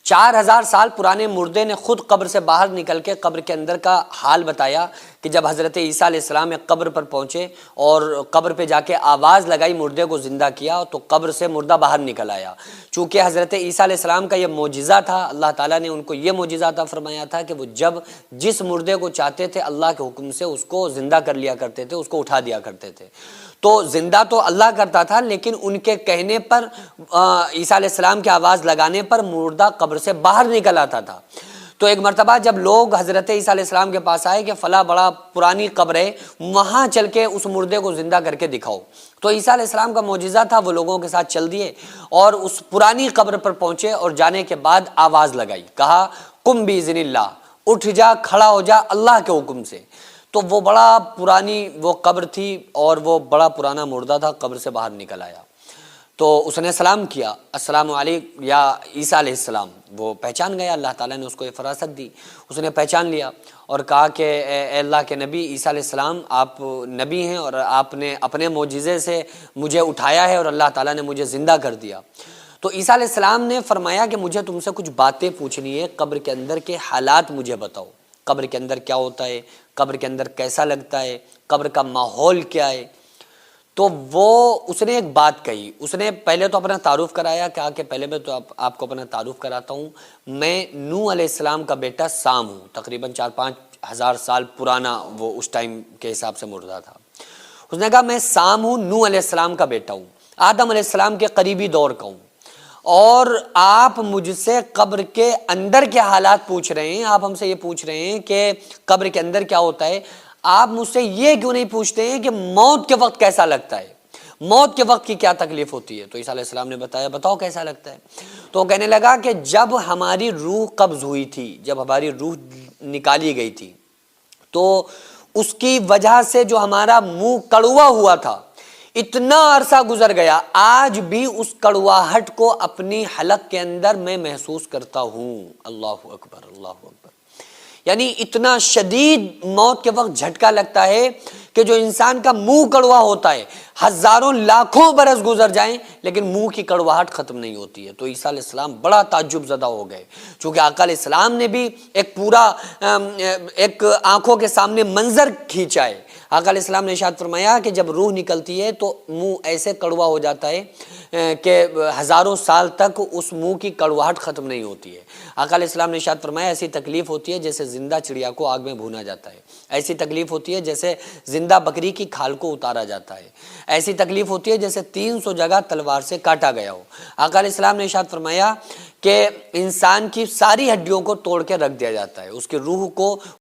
4000 سال پرانے مردے نے خود قبر سے باہر نکل کے قبر کے اندر کا حال بتایا کہ جب حضرت عیسیٰ علیہ السلام ایک قبر پر پہنچے اور قبر پہ جا کے آواز لگائی، مردے کو زندہ کیا، تو قبر سے مردہ باہر نکل آیا۔ چونکہ حضرت عیسیٰ علیہ السلام کا یہ معجزہ تھا، اللہ تعالیٰ نے ان کو یہ معجزہ عطا فرمایا تھا کہ وہ جب جس مردے کو چاہتے تھے اللہ کے حکم سے اس کو زندہ کر لیا کرتے تھے، اس کو اٹھا دیا کرتے تھے۔ تو زندہ تو اللہ کرتا تھا، لیکن ان کے کہنے پر، عیسیٰ علیہ السلام کی آواز لگانے پر مردہ قبر سے باہر نکل آتا تھا۔ تو ایک مرتبہ جب لوگ حضرت عیسیٰ علیہ السلام کے پاس آئے کہ فلاں بڑا پرانی قبر ہے، وہاں چل کے اس مردے کو زندہ کر کے دکھاؤ، تو عیسیٰ علیہ السلام کا معجزہ تھا، وہ لوگوں کے ساتھ چل دیے اور اس پرانی قبر پر پہنچے اور جانے کے بعد آواز لگائی، کہا قم بإذن اللہ، اٹھ جا، کھڑا ہو جا اللہ کے حکم سے۔ تو وہ بڑا پرانی وہ قبر تھی اور وہ بڑا پرانا مردہ تھا، قبر سے باہر نکل آیا۔ تو اس نے سلام کیا، السلام علیکم یا عیسیٰ علیہ السلام۔ وہ پہچان گیا، اللہ تعالیٰ نے اس کو یہ فراست دی، اس نے پہچان لیا اور کہا کہ اے اللہ کے نبی عیسیٰ علیہ السلام، آپ نبی ہیں اور آپ نے اپنے معجزے سے مجھے اٹھایا ہے اور اللہ تعالیٰ نے مجھے زندہ کر دیا۔ تو عیسیٰ علیہ السلام نے فرمایا کہ مجھے تم سے کچھ باتیں پوچھنی ہے، قبر کے اندر کے حالات مجھے بتاؤ، قبر کے اندر کیا ہوتا ہے، قبر کے اندر کیسا لگتا ہے، قبر کا ماحول کیا ہے۔ تو اس نے ایک بات کہی، اس نے پہلے تو اپنا تعارف کرایا، کہا کہ پہلے میں تو آپ کو اپنا تعارف کراتا ہوں، میں نوح علیہ السلام کا بیٹا سام ہوں، تقریباً 4-5 ہزار سال پرانا وہ اس ٹائم کے حساب سے مردہ تھا۔ اس نے کہا میں سام ہوں، نوح علیہ السلام کا بیٹا ہوں، آدم علیہ السلام کے قریبی دور کا ہوں، اور آپ مجھ سے قبر کے اندر کے حالات پوچھ رہے ہیں، آپ ہم سے یہ پوچھ رہے ہیں کہ قبر کے اندر کیا ہوتا ہے، آپ مجھ سے یہ کیوں نہیں پوچھتے ہیں کہ موت کے وقت کیسا لگتا ہے، موت کے وقت کی کیا تکلیف ہوتی ہے؟ تو عیسیٰ علیہ السلام نے بتایا، بتاؤ کیسا لگتا ہے؟ تو وہ کہنے لگا کہ جب ہماری روح قبض ہوئی تھی، جب ہماری روح نکالی گئی تھی، تو اس کی وجہ سے جو ہمارا منہ کڑوا ہوا تھا، اتنا عرصہ گزر گیا، آج بھی اس کڑواہٹ کو اپنی حلق کے اندر میں محسوس کرتا ہوں۔ اللہ اکبر، اللہ اکبر۔ یعنی اتنا شدید موت کے وقت جھٹکا لگتا ہے کہ جو انسان کا منہ کڑوا ہوتا ہے، ہزاروں لاکھوں برس گزر جائیں لیکن منہ کی کڑواہٹ ختم نہیں ہوتی ہے۔ تو عیسیٰ علیہ السلام بڑا تعجب زدہ ہو گئے، چونکہ آقا علیہ السلام نے بھی ایک پورا ایک آنکھوں کے سامنے منظر کھینچا ہے۔ آقا علیہ السلام نے ارشاد فرمایا کہ جب روح نکلتی ہے تو منہ ایسے کڑوا ہو جاتا ہے کہ ہزاروں سال تک اس منہ کی کڑواہٹ ختم نہیں ہوتی ہے۔ آقا علیہ السلام نے ارشاد فرمایا ایسی تکلیف ہوتی ہے جیسے زندہ چڑیا کو آگ میں بھونا جاتا ہے، ایسی تکلیف ہوتی ہے جیسے زندہ بکری کی کھال کو اتارا جاتا ہے، ایسی تکلیف ہوتی ہے جیسے 300 جگہ تلوار سے کاٹا گیا ہو۔ آقا علیہ السلام نے ارشاد فرمایا کہ انسان کی ساری ہڈیوں کو توڑ کے رکھ دیا جاتا ہے، اس کی روح کو